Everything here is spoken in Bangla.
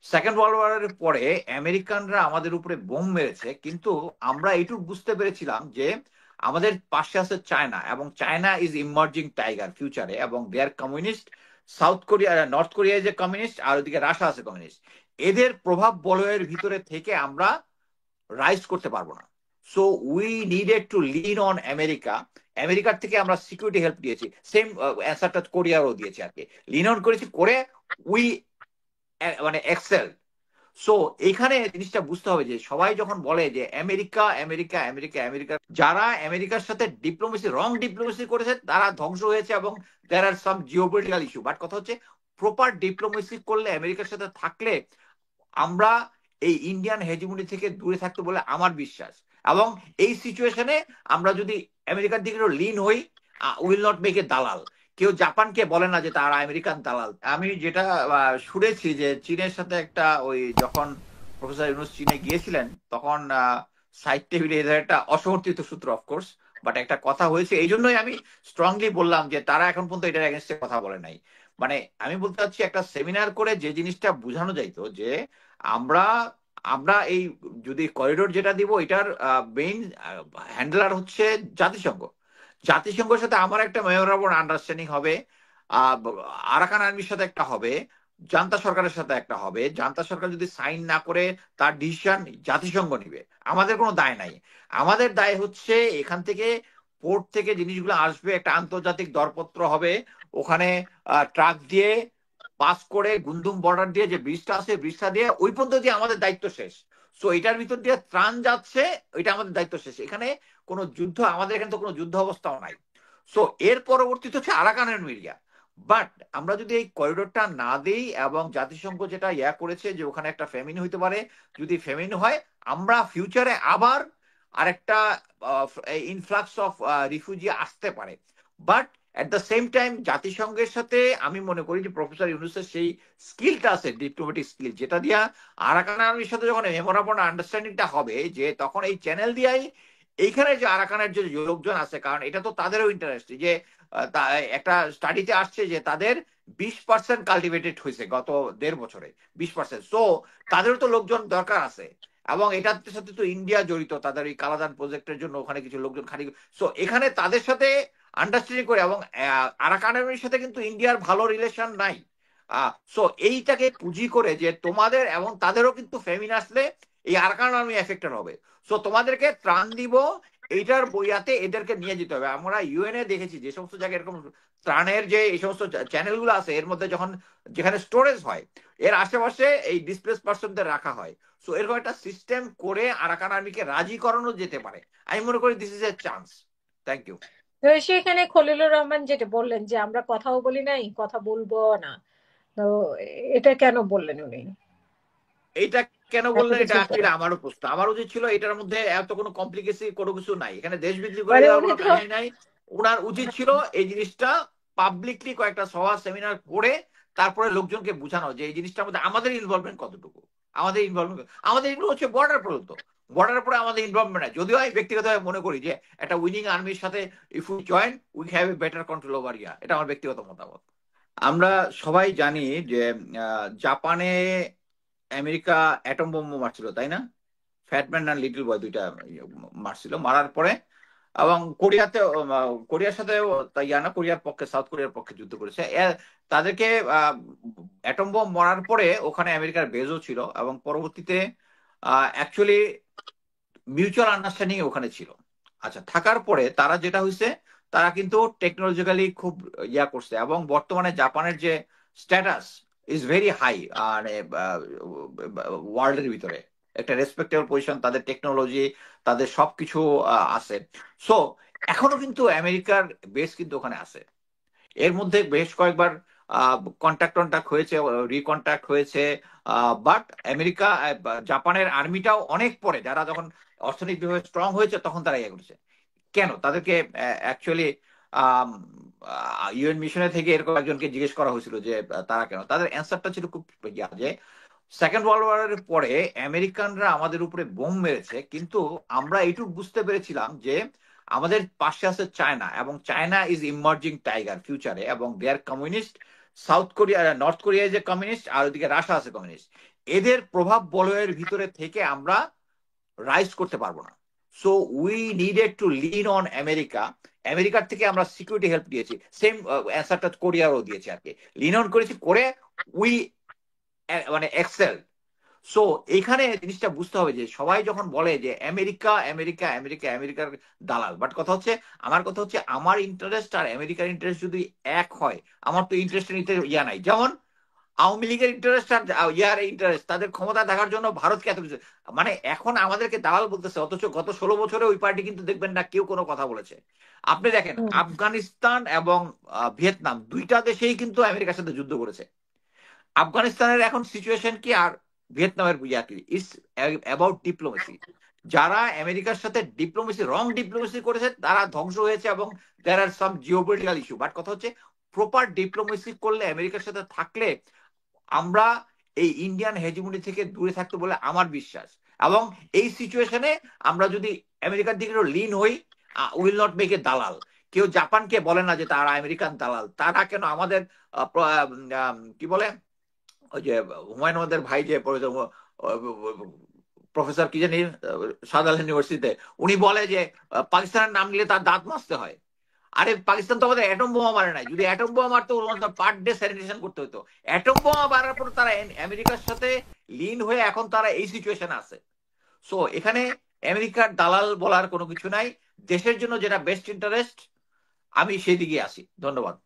সেকেন্ড ওয়ার্ল্ড ওয়ারের পরে আমেরিকানরা আমাদের উপরে বোম মেরেছে, কিন্তু আমরা এইটুকু বুঝতে পেরেছিলাম যে আমাদের পাশে আছে চায়না, এবং চায়না ইজ ইমার্জিং টাইগার ফিউচারে, এবং they are communist. South Korea, north Korea যে কমিউনিস্ট, আর ওদিকে রাশিয়া আছে কমিউনিস্ট। এদের প্রভাব বলয়ের ভিতরে থেকে আমরা রাইজ করতে পারবো না। So we needed to Lin on America. আমেরিকার থেকে আমরা সিকিউরিটি হেল্প দিয়েছি, সেম অ্যান্সারটা কোরিয়ারও দিয়েছি আর কি। লিন অন করেছি করে উই মানে এক্সেল। সো এইখানে জিনিসটা বুঝতে হবে যে সবাই যখন বলে যে আমেরিকা আমেরিকা আমেরিকা আমেরিকা, যারা আমেরিকার সাথে ডিপ্লোমেসি, রং ডিপ্লোমেসি করেছে তারা ধ্বংস হয়েছে, এবং দেয়ার আর সাম জিওপলিটিক্যাল ইস্যু। বাট কথা হচ্ছে প্রপার ডিপ্লোমেসি করলে, আমেরিকার সাথে থাকলে আমরা এই ইন্ডিয়ান হেজিমনি থেকে দূরে থাকতে বলে আমার বিশ্বাস। এবং এই সিচুয়েশনে আমরা যদি আমেরিকার দিকে লিন হই, উইল নট মেক এ দালাল। কেউ জাপানকে বলে না যে তারা আমেরিকান দালাল। আমি যেটা শুনেছি যে চীনের সাথে একটা, ওই যখন প্রফেসর ইউনুস চীনে গিয়েছিলেন, তখন সাইড টেবিলে এদের একটা অসমর্থিত সূত্র অফকোর্স, বাট একটা কথা হয়েছে। এই জন্যই আমি স্ট্রংলি বললাম যে তারা এখন পর্যন্ত এটার এগেনস্টে কথা বলে নাই। মানে আমি বলতে চাচ্ছি, একটা সেমিনার করে যে জিনিসটা বোঝানো যাইতো যে আমরা আমরা এই যদি করিডোর যেটা দিব, এটার মেইন হ্যান্ডলার হচ্ছে জাতিসংঘ। জাতিসংঘের সাথে আমার একটা মেমোরেবল আন্ডারস্ট্যান্ডিং হবে, আহ, আরাকান আর্মির সাথে একটা হবে, জান্তা সরকারের সাথে একটা হবে। জান্তা সরকার যদি সাইন না করে, তার ডিসিশন জাতিসংঘ নিবে, আমাদের কোনো দায় নাই। আমাদের দায় হচ্ছে এখান থেকে, পোর্ট থেকে জিনিসগুলো আসবে, একটা আন্তর্জাতিক দরপত্র হবে, ওখানে ট্রাক দিয়ে পাস করে গুন্দুম বর্ডার দিয়ে যে ব্রিজটা আছে, ব্রিজটা দিয়ে ওই পর্যন্ত দিয়ে আমাদের দায়িত্ব শেষ। সো এটার ভিতর দিয়ে ত্রাণ যাচ্ছে, এটা আমাদের দায়িত্ব শেষ। এখানে কোনো যুদ্ধ, আমাদের এখানে তো কোনো যুদ্ধ অবস্থাও নাই। সো এর পরবর্তীতে হচ্ছে আরাকানের এরিয়া। বাট আমরা যদি এই করিডোরটা না দিই, এবং জাতিসংঘ যেটা করেছে যে ওখানে একটা ফেমিন হইতে পারে, যদি ফেমিন হয়, আমরা ফিউচারে আবার আরেকটা ইনফ্লাক্স অফ রিফিউজি আসতে পারে। But at the same time জাতিসংঘের সাথে আমি মনে করি যে প্রফেসর ইউনুসের সেই স্কিলটা আছে, ডিপ্লোমেটিক স্কিল, যেটা দিয়া আরাকান আর্মির সাথে যখন মেমোরাবল আন্ডারস্ট্যান্ডিংটা হবে, যে তখন এই চ্যানেল দিয়াই এইখানে যে আরাকানের যে লোকজন আছে, কারণ এটা তো তাদেরও ইন্টারেস্ট যে একটা স্টাডিতে আসছে যে তাদের 20% কাল্টিভেটেড হয়েছে গত 1.5 বছরে, 20%। সো তাদেরও তো লোকজন দরকার আছে, এবং এটার সাথে তো ইন্ডিয়া জড়িত, তাদের এই কালাদান প্রজেক্টের জন্য ওখানে কিছু লোকজন খালি। সো এখানে তাদের সাথে আন্ডারস্ট্যান্ডিং করে, এবং আরাকানের সাথে কিন্তু ইন্ডিয়ার ভালো রিলেশন নাই। সো এইটাকে পুঁজি করে যে তোমাদের এবং তাদেরও কিন্তু ফেমিন আসলে এই আরাকান আর্মি এফেক্টেড হবে। সো তোমাদেরকে ত্রাণ দিব, এইটার বইয়াতে এদেরকে নিয়ে যেতে হবে। আমরা ইউএনএ দেখেছি যে সমস্ত জায়গায় এরকম ত্রাণের যে এই সমস্ত চ্যানেলগুলো আছে, এর মধ্যে যখন যেখানে স্টোরেজ হয়, এর আশেপাশে এই ডিসপ্লেস পার্সনদের রাখা হয়। সো এরকম একটা সিস্টেম করে আরাকান আর্মিকে রাজি করানো যেতে পারে। আমি মনে করি this is a chance. Thank you. তো সেখানে খলিলুর রহমান যেটা বললেন যে আমরা কথাও বলি নাই, কথা বলবো না, তো এটা কেন বললেন উনি এইটা কেন এত বললেন, এটা কিছুর পরে? আসলে আমারও প্রশ্ন। আমার উচিত ছিল, এটার মধ্যে এত কোনো কমপ্লিকেসি কোনো কিছু নাই, এখানে দেশ বিক্রি করে মানে দেওয়ার উনি কোনো তো কাহিনী নাই। ওনার উচিত ছিল এই জিনিসটা পাবলিকলি কয়েকটা সভা সেমিনার করে তারপরে লোকজনকে বোঝানো যে এই জিনিসটার মধ্যে আমাদের ইনভলভমেন্ট কতটুকু। আমাদের ইনভলভমেন্ট হচ্ছে বর্ডার পর্যন্ত। বর্ডার পরে আমাদের ইনভলভমেন্ট নাই, যদিও আমি ব্যক্তিগতভাবে মনে করি যে একটা উইনিং আর্মির সাথে if we join, we have a better control over yeah. এটা আমার ব্যক্তিগত মতামত। আমরা সবাই জানি যে জাপানে আমেরিকা অ্যাটম বোম মারছিল, তাই না? ফ্যাটম্যান আর লিটল বয় দুইটা মারছিল, মারার পরে এবং কোরিয়াতে, কোরিয়ার সাথে না, কোরিয়ার পক্ষে, সাউথ কোরিয়ার পক্ষে যুদ্ধ করেছে। তাদেরকে অ্যাটম বোম মারার পরে ওখানে আমেরিকার বেজও ছিল, এবং পরবর্তীতে অ্যাকচুয়ালি মিউচুয়াল আন্ডারস্ট্যান্ডিং ওখানে ছিল। আচ্ছা, থাকার পরে তারা যেটা হয়েছে, তারা কিন্তু টেকনোলজিক্যালি খুব করছে, এবং বর্তমানে জাপানের যে স্ট্যাটাস ইজ ভেরি হাই, মানে ওয়ার্ল্ডের ভিতরে একটা রেসপেক্টেবল পজিশন, তাদের টেকনোলজি, তাদের সবকিছু আছে। সো এখনো কিন্তু আমেরিকার বেস কিন্তু ওখানে আছে। এর মধ্যে বেশ কয়েকবার কন্ট্যাক্ট টন্ট্যাক্ট হয়েছে, রিকন্ট্যাক্ট হয়েছে। বাট আমেরিকা, জাপানের আর্মিটাও অনেক পরে, যারা যখন অর্থনৈতিকভাবে স্ট্রং হয়েছে, তখন তারা ইয়ে করেছে। কেন তাদেরকে অ্যাকচুয়ালি ইউএন মিশনে থেকে এরকম একজনকে জিজ্ঞেস করা হয়েছিল যে তারা কেন, তাদের অ্যান্সারটা ছিল খুব যে সেকেন্ড ওয়ার্ল্ড ওয়ারের পরে আমেরিকানরা আমাদের উপরে বোম মেরেছে, কিন্তু আমরা এইটুকু বুঝতে পেরেছিলাম যে আমাদের পাশে আছে চায়না, এবং চায়না ইজ ইমার্জিং টাইগার ফিউচারে, এবং they are communist. South Korea north কোরিয়ায় যে কমিউনিস্ট আর ওদিকে রাশিয়া আছে কমিউনিস্ট, এদের প্রভাব বলয়ের ভিতরে থেকে আমরা রাইজ করতে পারবো না। So we needed to Lin on America. আমেরিকার থেকে আমরা সিকিউরিটি হেল্প দিয়েছি, সেম অ্যান্সারটা কোরিয়ারও দিয়েছি আর কি। লিন অন করেছি করে উই মানে এক্সেল। সো এখানে জিনিসটা বুঝতে হবে যে সবাই যখন বলে যে আমেরিকা আমেরিকা আমেরিকা আমেরিকার দালাল, বাট কথা হচ্ছে, আমার কথা হচ্ছে আমার ইন্টারেস্ট আর আমেরিকার ইন্টারেস্ট যদি এক হয়, আমার তো ইন্টারেস্ট নিতে ইয়া নাই। যেমন আওয়ামী লীগের ইন্টারেস্ট আর ইয়ার ইন্টারেস্ট, তাদের ক্ষমতা দেখার জন্য ভারতকে এত কিছু, মানে এখন আমাদেরকে দালাল বলতেছে, অথচ গত 16 বছরে ওই পার্টি কিন্তু দেখবেন না কেউ কোনো কথা বলেছে। আপনি দেখেন হুম। আফগানিস্তান এবং ভিয়েতনাম দুইটা দেশেই কিন্তু আমেরিকার সাথে যুদ্ধ করেছে। আফগানিস্তানের এখন সিচুয়েশন কি আর ভিয়েতনামের ইয়া কি, ইটস অ্যাবাউট ডিপ্লোমেসি। যারা আমেরিকার সাথে ডিপ্লোমেসি, রং ডিপ্লোমেসি করেছে তারা ধ্বংস হয়েছে, এবং দেয়ার আর সাম জিওপলিটিক্যাল ইস্যু। বাট কথা হচ্ছে প্রপার ডিপ্লোমেসি করলে, আমেরিকার সাথে থাকলে আমরা এই ইন্ডিয়ান হেজিমনি থেকে দূরে থাকতে বলে আমার বিশ্বাস। এবং এই সিচুয়েশনে আমরা যদি আমেরিকার দিকে লিন হই, উইল নট মেক এ দালাল। কেউ জাপানকে বলে না যে তারা আমেরিকান দালাল, তারা কেন আমাদের কি বলে ওই যে হুমায়ুন আহমেদের ভাই যে প্রফেসর কি জানি শাহজালাল ইউনিভার্সিটিতে, উনি বলে যে পাকিস্তানের নাম নিলে তার দাঁত মাজতে হয়। আরে পাকিস্তান তো আমাদের অ্যাটম বোমা মারে নাই, যদি অ্যাটম বোমা মারতো পার ডে স্যানিটেশন করতে হতো। অ্যাটম বোমা মারার পর তারা আমেরিকার সাথে লিন হয়ে এখন তারা এই সিচুয়েশন আছে। সো এখানে আমেরিকার দালাল বলার কোনো কিছু নাই। দেশের জন্য যেটা বেস্ট ইন্টারেস্ট, আমি সেই দিকে আসি। ধন্যবাদ।